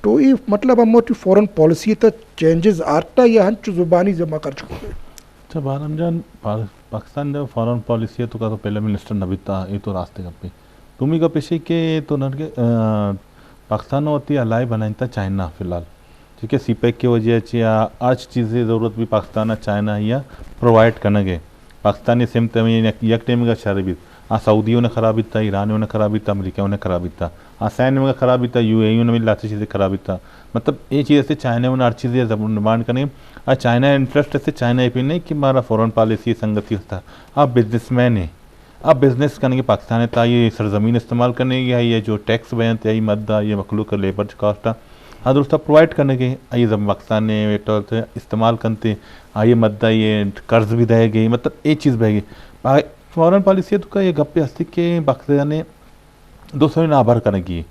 तो ये मतलब हम मोटी फॉरेन पॉलिसी तक चेंजेस आता या हंच जुबानी जमा कर चुके अच्छा बारमजान पाकिस्तान जब फॉरेन पॉलिसी है तो का तो पहले मिनिस्टर नबीता ये तो रास्ते का पे तुम्ही का पेशे के तो नरके पाकिस्तान होती अलाई बनाता चाइना फिलहाल ठीक है सीपैक की वजह से आज चीज़ें ज़रूरत भी पाकिस्तान चाइना या प्रोवाइड करने गए पाकिस्तानी सिमत में यक टाइम का शराबी सऊदियों ने खराबी था ईरानियों ने खराबी था अमरीकियों ने खराबी था सैन में खराबी था यूएई ने भी लाती चीज़ें खराबी था मतलब ये चीज़ ऐसे चाइना में हर चीज़ें डिमांड करने और चाइना इंटरेस्ट ऐसे चाइना ये भी नहीं कि हमारा फॉरेन पॉलिसी संगति होता आप बिजनेसमैन है आप बिजनेस करने के पाकिस्तान था ये सरजमीन इस्तेमाल करने की ये जो टैक्स बयान थे यही मद्दा ये मखलूक लेबर कास्ट था हाँ दोस्त प्रोवाइड करने के आइए जब पाकिस्तान ने इस्तेमाल करते आइए मद्दा ये कर्ज भी दे गई मतलब ये चीज़ बह गई फॉरेन पॉलिसी तो का ये गप्पे हस्ती के पाकिस्तान ने 200 नाभर करने की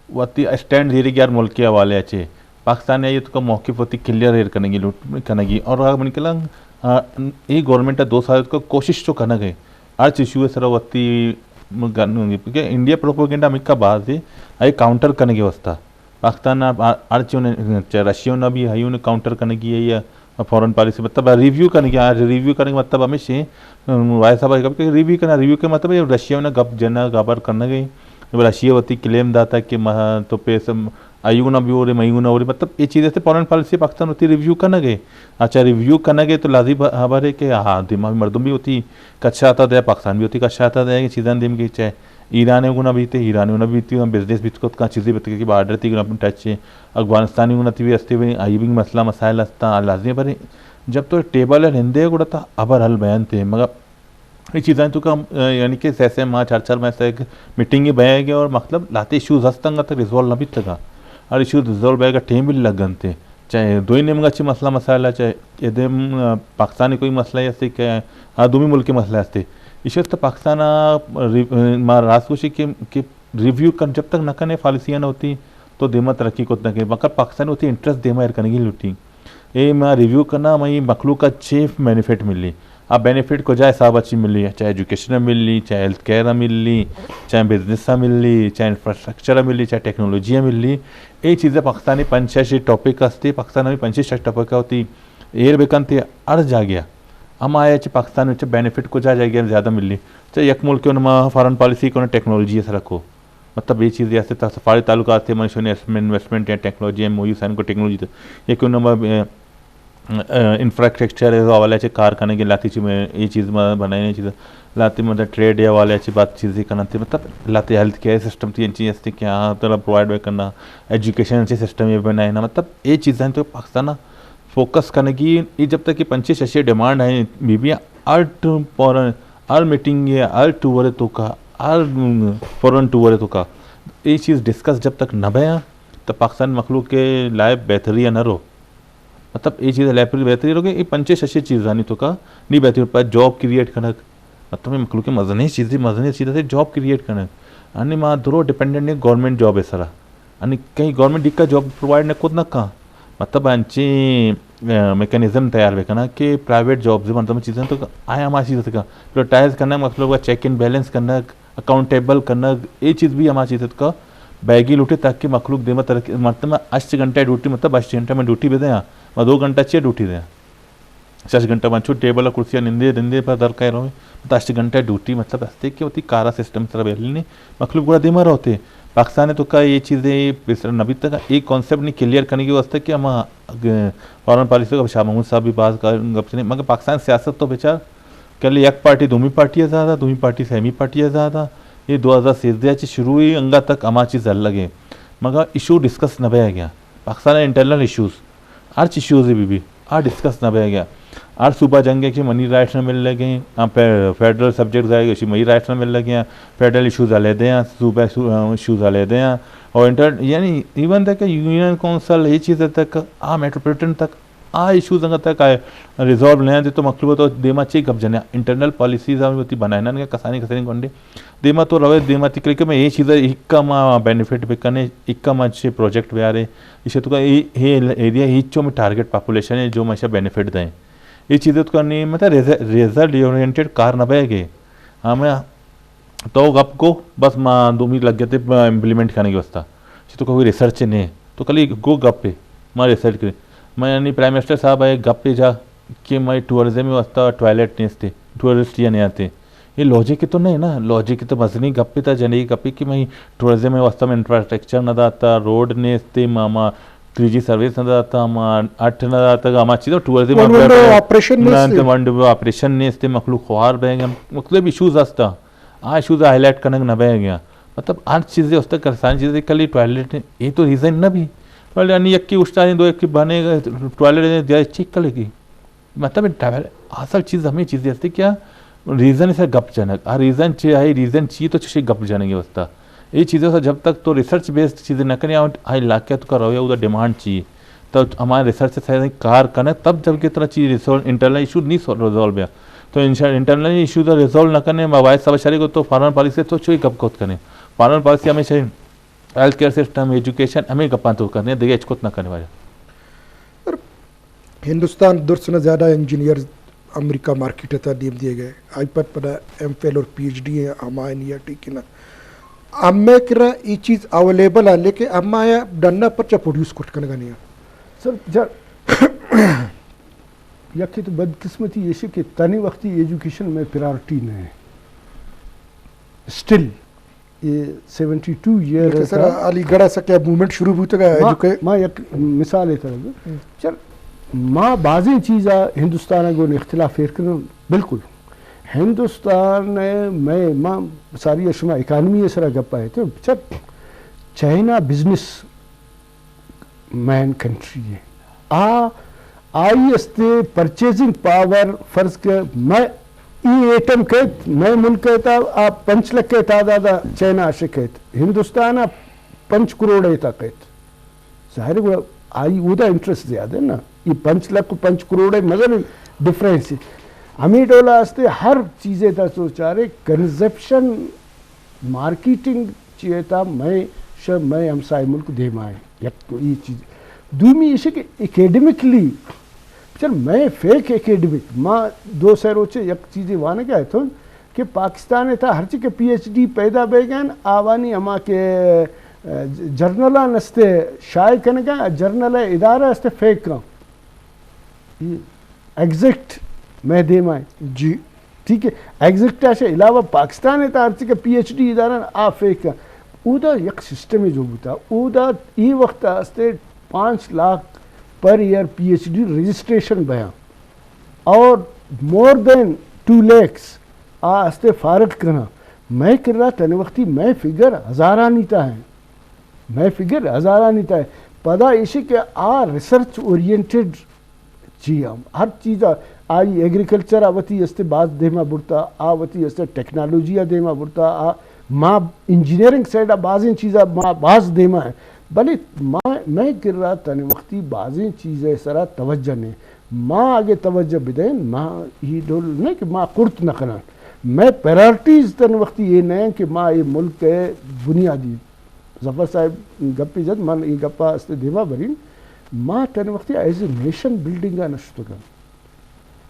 वो स्टैंड धीरे यार मुल्क के हवाले अच्छे पाकिस्तान ने ये तो का मौके होती क्लियर एयर करने की लूट करने की और अगर निकला ये गवर्नमेंट 2 साल को कोशिश तो करना गई अर्च इशू है सर वती क्योंकि इंडिया प्रोपोगेंडा अमेरिका बाहर से ये काउंटर करने की अवस्था पाकिस्तान अर्च रशिया ने भी है उन्हें काउंटर करने की है या फॉरेन पॉलिसी मतलब रिव्यू करने की रिव्यू करने का मतलब हमेशा वाय साहब रिव्यू के मतलब रशिया ने गप जना गबर करने गई रशिया वती क्लेम दाता कि तो पे आयुना भी हो रहे मयूना हो रही मतलब ये चीज़ें से फॉरेन पॉलिसी पाकिस्तान होती रिव्यू करने गए अच्छा रिव्यू करने गए तो लाजी खबर है कि हाँ दिमाग मर्दम भी होती कच्चा आता है पाकिस्तान भी होती कच्चा आता है चीज़ें दिम की चाहे ईरान गुना भी थे ईरान गुना भी थी बिजनेस भी का चीज़ें भी कि बार्डर थी अपन टच है अफगानिस्तानी गुना थी भी हस्ते हुए आई भी मसला मसाइल हस्ता लाजमी पर जब तो टेबल है हिंदे गुड़ा था अबर हल बयान थे मगर ये चीज़ें तो कम यानी कि ऐसे माँ 4 माह से मीटिंग ही बह गया और मतलब लाते इशूज़ हस्तंगा तक रिजॉल्व न भी तक और इशूज़ रिजॉल्व बहेगा टेम भी लगन थे चाहे दो ही नेम अच्छी मसला मसाला चाहे ये पाकिस्तानी कोई मसला है क्या हाँ दूमी मुल्क के मसला हस्ते इशू तो पाकिस्तान राजकोषी के रिव्यू कर जब तक न करने पॉलिसियाँ न होती तो देमा तरक्की को न मगर पाकिस्तान होती इंटरेस्ट देमा एर करने की लूटी ये मैं रिव्यू करना मैं मखलूक का चेफ बेनिफिट मिली अब बेनिफिट को जाए सब अच्छी मिली चाहे एजुकेशन मिल ली चाहे हेल्थ केयर मिल ली चाहे बिजनेस मिल ली चाहे इंफ्रास्ट्रक्चर मिल ली चाहे टेक्नोलॉजी मिल ली ये चीज़ें पाकिस्तानी 5-6 टॉपिक हस्ते पाकिस्तान में 5-6 टॉपिक होती एयर बेकन थे अर्ज जा गया हम आए पाकिस्तान में बेनिफिट को जा जाएगी ज़्यादा मिल ली चाहे यक मुल्क के फॉरेन पॉलिसी को टेक्नोलॉजी से रखो मतलब ये चीज़ ऐसे सफारी ताल्लुका थे मनुष्य ने इन्वेस्टमेंट या टेक्नोलॉजी मोयू साइन को टेक्नोलॉजी ये क्यों इंफ्रास्ट्रक्चर हवाले कार करने की लाती चीज में ये चीज़ बनाई चीज़ लाती मतलब ट्रेड या वाले अच्छी बात चीज़ें करना थी मतलब लाते हेल्थ केयर सिस्टम थी चीज़ थी क्या तो प्रोवाइड करना एजुकेशन अच्छे सिस्टम ये बनाए ना मतलब ये चीज़ें तो पाकिस्तान फोकस करने की ये जब तक कि 5-6 डिमांड है बीबियाँ आर मीटिंग या आर टूर तो का आर फॉरन टूर तो का ये चीज़ डिस्कस जब तक न भया तो पाकिस्तान मखलूक के लाइफ बेहतरी न रो मतलब ये चीज़ लाइब्रेरी बेहतरी रोगे ये 5-6 चीज़ नहीं तो का नहीं बेहतरी पर जॉब क्रिएट करना मतलब मखलूक के मजनी चीज़ें से जॉब क्रिएट करना आणि माँ दुरो डिपेंडेंट नहीं गवर्नमेंट जॉब है सरा आणि कहीं गवर्नमेंट डिक्का जॉब प्रोवाइड ने खुद न कहा मतलब आमची मेकॅनिझम तयार वे ना कि प्राइवेट जॉब्स मतलब चीज़ें तो आया हमारी चीज़ का प्रायोरिटाइज करना मतलब चेक इन बैलेंस करना अकाउंटेबल करना ये चीज़ भी हमारी चीज़ का बैगी लूटे ताकि मखलूक दे मतलब 8 घंटे ड्यूटी मतलब 8 घंटे में ड्यूटी भी दें मैं 2 घंटा चाहिए ड्यूटी दें 6 घंटा मंचू टेबल कुर्सियाँ निंदे पर दर कह रहे हो 8 घंटे ड्यूटी मतलब हस्ते की होती कारा सिस्टम तरह बेली नहीं मखलूक बड़ा दिमाग होते पाकिस्तान ने तो का ये चीज़ें अभी तक एक कॉन्सेप्ट नहीं क्लियर करने की वास्ते कि हम फॉरेन पॉलिसी का शाह महमूद साहब भी बात कर मगर पाकिस्तान सियासत तो बेचार कल एक पार्टी दूमी पार्टी ज़्यादा दूमी पार्टी सहमी पार्टी ज़्यादा ये 2013 शुरू हुई अंगा तक अमा चीज़ लगे मगर इशू डिस्कस न भया गया Pakistan internal issues urge issues भी आर डिस्कस न भया गया आर सूबा जंगे की मनी राइट्स न मिल लगे फेडरल सब्जेक्ट जाएगा मनी राइट्स न मिल लगे फेडरल इशूज़ अलहदे हैं सूबा इशूज़ अलहदे हैं और इंटर यानी इवन तक यूनियन काउंसिल ये चीज़ तक आ मेट्रोपोलिटन तक आ इशूज़ अंग तक आए रिजॉल्व नहीं तो मकलूब तो देमा चाहिए कब जने इंटरनल पॉलिसीज होती बनाए ना कसानी कसानी कोंडे देमा तो रवे देमा तिक्र में ये चीज़ इक्का माँ बेनिफिट पे करने इक्का माँ अच्छे प्रोजेक्ट पे आ रहे इसे तो ये एरिया हिच्चो में टारगेट पॉपुलेशन है जो माशा बेनिफिट दें ये चीज़ें तो करनी मतलब रिजल्ट ओरिएंटेड कार न बैगे हमें तो गप को बस माँ 2 मिनट लग गए थे इम्प्लीमेंट करने की व्यवस्था तो कोई रिसर्च नहीं है तो कल गो गप पे मैं रिसर्च करें मैं यानी प्राइम मिनिस्टर साहब आए गप पे जा कि मैं टूरिज्म में व्यवस्था टॉयलेट नहीं थे टूरिस्ट या नहीं आते ये लॉजिक तो नहीं ना लॉजिक तो मजनी गप्पे था जने गप्पे कि मैं टूरिज्म में व्यवस्था में इंफ्रास्ट्रक्चर न दाता रोड ने थे मामा 3G सर्विस न दाता माँ 8 न दाता हमारी चीज़ टूरिज्म ऑपरेशन ने थे मखलूक ख्वार बह गया मतलब इशूज़ आस्ता आ इशूज़ हाईलाइट करने न बह गया मतलब 8 चीज़ें उस तक करसान चीज़ें कल टॉयलेट ये तो रीज़न न भी टॉयलेट यानी एक की उस्ता दो एक की बनेगा टॉयलेट चेक करेगी मतलब असल चीज़ हमें चीज़ें आती क्या रीज़न से गप जनक आ रीज़न चाहिए रीज़न चाहिए तो चाहिए गप जाने की व्यवस्था ये चीज़ों से जब तक तो रिसर्च बेस्ड चीज़ें न करें आ इलाके तो कर रहो उधर डिमांड चाहिए तो हमारे रिसर्च से कार करना तब जब कितना चीज़ रिसोल्व इंटरनल इशू नहीं रिजॉल्व है तो इंटरनल इशू तो रिजॉल्व न करने वायस सब शरीर को तो फॉरेन पॉलिसी तो चाहिए गप कोत करें फॉरेन पॉलिसी हमें चाहिए हेल्थ केयर सिस्टम एजुकेशन हमें गप्पा तो करने देखिए इचकोत न करने वाले हिंदुस्तान दुर्स न ज़्यादा इंजीनियर अमेरिका मार्केट था दीम दिए गए आईपैड पर MPhil और PhD है हमारे या ठीक है ना अम्मे किरा ये चीज़ अवेलेबल है लेकिन अम्मा या डन्ना पर चा प्रोड्यूस कुछ करने का नहीं है सर जब यकी तो बदकिस्मती ये कि तनी वक्ती एजुकेशन में प्रायोरिटी नहीं है स्टिल ये 72 ईयर सर अलीगढ़ ऐसा क्या मूवमेंट शुरू हुई था माँ एक मिसाल है चल माँ बाज़ी चीज़ा हिंदुस्तान को इख्तिलाफ बिल्कुल हिंदुस्तान में माँ सारी अशमा इकानमी सरा गप्पा है तो चल चाइना बिजनेस मैन कंट्री है आई अस्ते परचेजिंग पावर फर्ज के मैं ई एटम कहत मैं मुल्क कहता आप 5 लाख के तादाद चाइना आशे कहत हिंदुस्तान 5 करोड़ है कहत जाहिर आई उदा इंटरेस्ट ज़्यादा है ना ये 5 लाख को 5 करोड़ है मगर डिफरेंस है हमें डोला आस्ते हर चीज़ें था सोचा रहे कंजप्शन मार्केटिंग चाहिए था मैं हमसाय मुल्क दे माए ये चीज़ दूमी इसे कि एकेडमिकली चल मैं फेक एकेडमिक माँ 2 सरोचे एक चीज़ें वाने क्या है तो कि पाकिस्तान था हर चीज़ के PhD पैदा बेगन आवानी हमा के जर्नल नस्ते शाये करने का जर्नल इदारा नस्ते फेक का एग्जैक्ट मैं दे माए जी ठीक है एग्जैक्ट ऐसे अलावा पाकिस्तान था हर चीज़ के PhD इदारा आ फेक का उदा एक सिस्टम है जो बता उदा ये वक्त आस्ते 5 lakh per year PhD registration बया और मोर देन 2 lakhs आस्ते फारग करना मैं कर रहा तने वक्ती मैं फिगर हज़ारा नीता है मैं फिगर हज़ारा नीता है पता इसी के आ रिसर्च ओरिएंटेड जी हम हर चीज़ आई एग्रीकल्चर आवती अस्ते बाज देमा बुड़ता आवती अस्ते टेक्नोलॉजी देमा बुड़ता आ माँ इंजीनियरिंग साइड बाज़ चीज़ा माँ बाज देमा है भले माँ मैं गिर रहा तने वक्ती बाज़ी चीज़ें सरा तवज्जो ने माँ आगे तवज्जो बिदेन माँ ही डोल नहीं कि माँ कुर्त न करना मैं प्रायोरिटीज़ तने वक्ती ये नहीं कि माँ ये मुल्क के बुनियादी जफ़र साहब गप्पी जद मन ये गप्पा अस्ते देवा बरीन माँ तने वक्ती एज ए नेशन बिल्डिंग का नश्तगा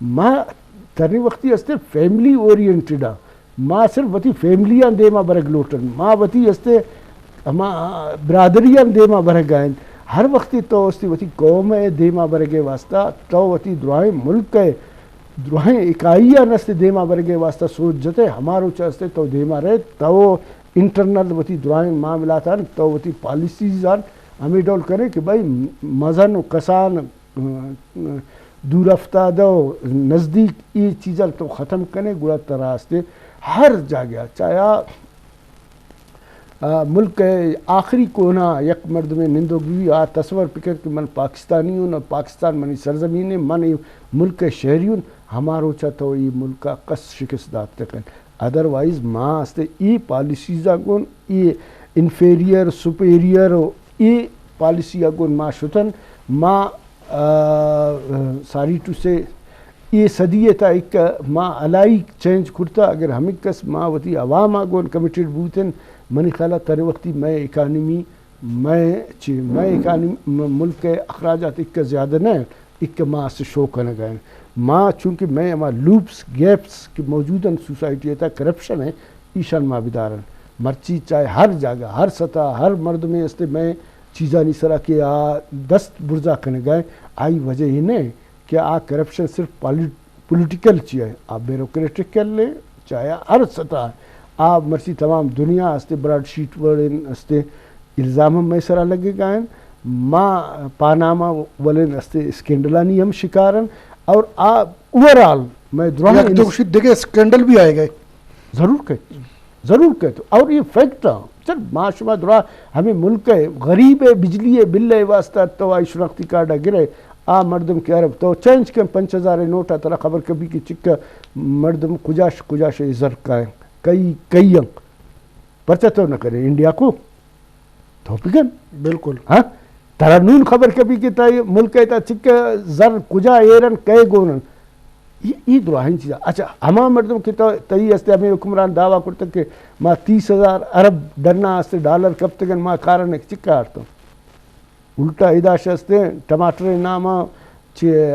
माँ तने वक्ती अस्ते फैमिली ओरिएंटेड आ माँ सिर्फ वती फैमिलियाँ देमा बरग लोटन माँ वती अस्ते अमा बिरादरियाँ देमा बरग आइन हर वक्ती तो उसती वती कौम है देमा बरगे वास्ता तो वती दुआएं मुल्क है दुआएं इकाइयाँ नस्ते देमा बरगे वास्ता सोच जते हमारो चास्ते तो देमा रहे तो इंटरनल वती दुआन मामला था तो वती पॉलिसीज आन हमें डोल करे कि भाई मजन कसान दूर अफ्ताद नज़दीक ये चीज़ तो ख़त्म करें गुड़ा तरास्ते हर जगह चाहे मुल्क आखिरी कोना यक मर्द में निंदोगी आ तस्वर पिकर कि मन पाकिस्तानी हूँ न पाकिस्तान मनी सरजमीन मन मुल्क शहरी हमारो तो ये मुल्क का कस शिकस्त दाते कन अदरवाइज माँ आस्ते ये पॉलिसीज़ा गुन ये इन्फेरियर सुपेरियर ये पॉलिसी गुन माँ शुतन माँ सारी टू से ये सदी था एक माँ अलाई चेंज कुर्ता अगर हम कस माँ वती अवाम आगोन कमिटेड बूतन मनी ख्याल तर वक्ती मैं इकानमी मैं इकानमी मुल्क के अखराजात एक ज़्यादा न एक माँ से शो करने गए माँ चूँकि मैं हमारा लूप्स गैप्स की मौजूदा सोसाइटी था करप्शन है ईशान माँ बिदारन मर्ची चाहे हर जगह हर सतह हर मर्द में इसते मैं चीज़ा नहीं सरा कि आ दस्त बुर्जा करने गए आई वजह ही नहीं कि आ करप्शन सिर्फ पॉलिटिकल चाहिए आप ब्यूरोक्रेटिक कर ले चाहे हर सतह आप मर्सी तमाम दुनिया हस्ते ब्राड शीट वर्ड हस्ते इल्ज़ाम में सरा लगे गए माँ पानामा वाले हस्ते स्कैंडलानी हम शिकारन और आप ओवरऑल मैं देखिए स्कैंडल भी आएगा ज़रूर कहते और ये फैक्ट है चल माशमा दुरा हमें मुल्क है गरीब है बिजली है बिल है वास्ता तो आई शनाख्ती कार्ड गिरे आ मर्दम के अरब तो चेंज के 5000 नोट तरह खबर कभी की चिक्का मर्दम कुजाश इजर का है कई अंक परचा तो न करे इंडिया को तो पिगन बिल्कुल हाँ तरा नून खबर कभी की तय मुल्क है चिक्का जर कुजा एरन कई गोनन ये दुराहिन चीज़ अच्छा हमा मर्दम की तो तई हस्ते हमें हुक्मरान दावा करते कि माँ 30,000 अरब डरना हस्ते डॉलर कब तक माँ कारण एक चिक्का आरतो उल्टा इदाश हस्ते टमाटर नामा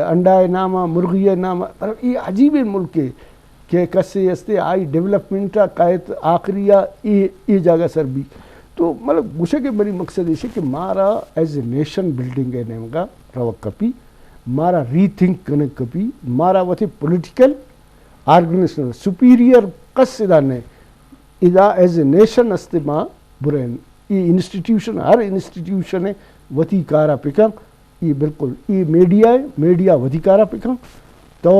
अंडा नामा मुर्गी नामा पर ये अजीब मुल्क के कस्से हस्ते आई डेवलपमेंट कायत आखिरी ये जगह सर भी तो मतलब गुस्से के बड़ी मकसद ऐसे कि मारा एज ए नेशन बिल्डिंग है नेमगा रवक कपी मारा रीथिंक करने कभी मारा वही पॉलिटिकल ऑर्गेनाइजेशनल सुपीरियर कस इदाने इदा एज ए नेशन अस्ते माँ बुरे ये इंस्टीट्यूशन हर इंस्टीट्यूशन है वती कारा पिकम ये बिल्कुल ये मीडिया वती कारा पिकम तो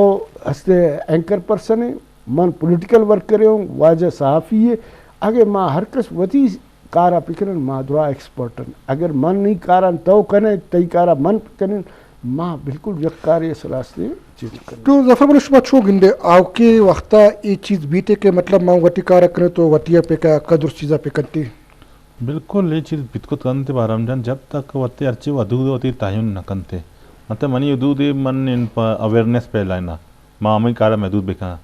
हस्ते एंकर पर्सन है मन पॉलिटिकल वर्क करे हूँ वाजा सहाफ़ी है आगे माँ हर कस वती कारा पिकरन माँ दुआ एक्सपर्टन अगर मन नहीं कारण तो कने तई कारा मन कने माँ बिल्कुल व्यक्कार्य रास्ते चीज कर तो जफर बोले शुभ छो गिंदे आवके वक्ता ये चीज़ बीते के मतलब माँ वटी कार करे तो वटिया पे का कदर चीज़ा पे करती बिल्कुल ये चीज़ बिल्कुल कंते बारमजान जब तक वते अर्चे वधु होती तायुन न कंते मतलब मनी उदूद मन इन अवेयरनेस पे लाइना माँ में कार महदूद बेका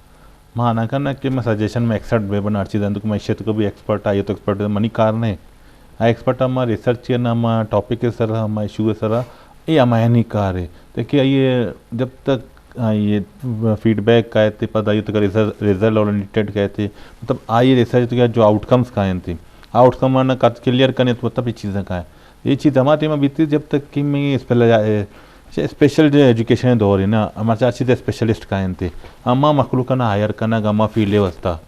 माँ ना करना कि मैं सजेशन में एक्सपर्ट बे बना अर्ची तो मैं इश्य तो भी एक्सपर्ट आई तो एक्सपर्ट मनी कार नहीं आ एक्सपर्ट हमारा रिसर्च है ना हमारा टॉपिक है सर हमारा इशू है सर ये अमायनी कार है देखिए ये जब तक ये फीडबैक का थे पता ये तो रिजल्ट ओरिएंटेड कहते मतलब आई रिसर्च तो क्या जो आउटकम्स का थे आउटकम ना क्लियर करने तो मतलब ये चीज़ें का है ये चीज़ हमारे में बीती जब तक कि मैं इस पर स्पेशल जो एजुकेशन दौर है ना हमारे चार चीज़ें स्पेशलिस्ट का थे अम्मा मखलूक ना हायर करना गम्मा फील्ड वस्ता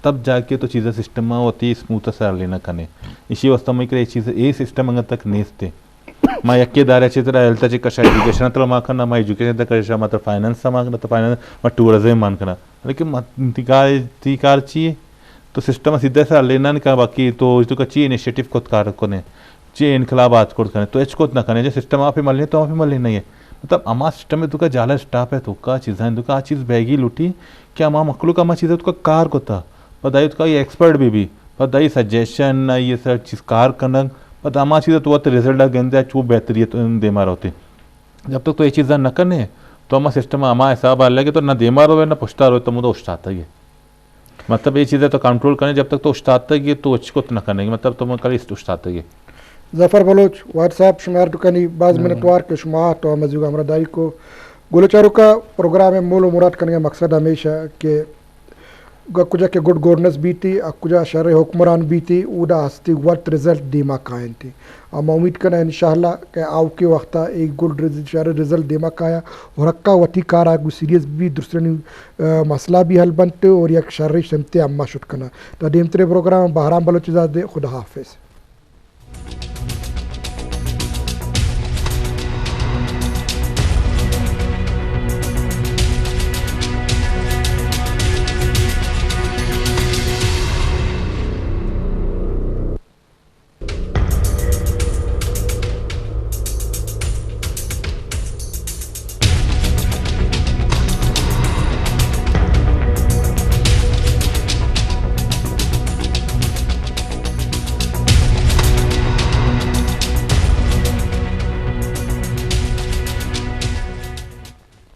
तब जाके तो चीज़ें सिस्टम होती स्मूथ से लेना कने इसी वस्ता में ये चीज़ें ये सिस्टम अगर तक नेचते माँ यक्के दाऱ्याची तर हेल्थाची कशा एज्युकेशन तर माखना माँ एज्युकेशन तर कशा मात्र फायनान्स माखना तर फायनान्स माँ टूरिज्म मानकना लेकिन ती कारची तो सिस्टम सीधा सा लेना का बाकी तो कच्ची इनिशिएटिव खुद कार को ने चे इनकलाब आज खुद करने तो एच खुद ना करने जो सिस्टम आप ही मल तो आप ही मल नहीं है मतलब अमा सिस्टम में तुका जाला स्टाफ है तुका चीज़ें तुका आ चीज़ बैगी लुटी क्या अमा मकलू का अमा चीज़ तुका कार को था पता तुका ये एक्सपर्ट भी पता सजेशन ये सब चीज़ कार करना पर अमा चीज़ तो वह रिजल्ट गेंदे चू बेहतरी दे मार होती जब तक तो ये चीज़ें न करने तो अमा सिस्टम अमा हिसाब आ लगे तो ना दे मार हो ना पुछता रहो तो मुझे उछताता ही मतलब ये चीज़ें तो कंट्रोल करें जब तक तो उछताता ही तो अच्छी न करने की मतलब तो मैं कल उछताता ही जफर बलोच व्हाट्सएप शुमार दुकानी बाज मिनटवार के शुमार तो मजूग अमरदारी को गोलचारों का प्रोग्राम है मूल मुराद करने का मकसद हमेशा कि कुजा के गुड गवर्नेंस भी थी कुजा शर हुक्मरान भी थी उड़ा हस्ती वर्त रिजल्ट दीमा कायन थी हम उम्मीद करना इंशाल्लाह के आओ के वक्त एक गुड शर रिजल्ट दीमा काया और हक्का वती कार आगू सीरियस भी दूसरे मसला भी हल बनते और एक शर शमते अम्मा शुट करना तो डेमतरे प्रोग्राम बहराम बलोचिज़ादे खुदा हाफिज़।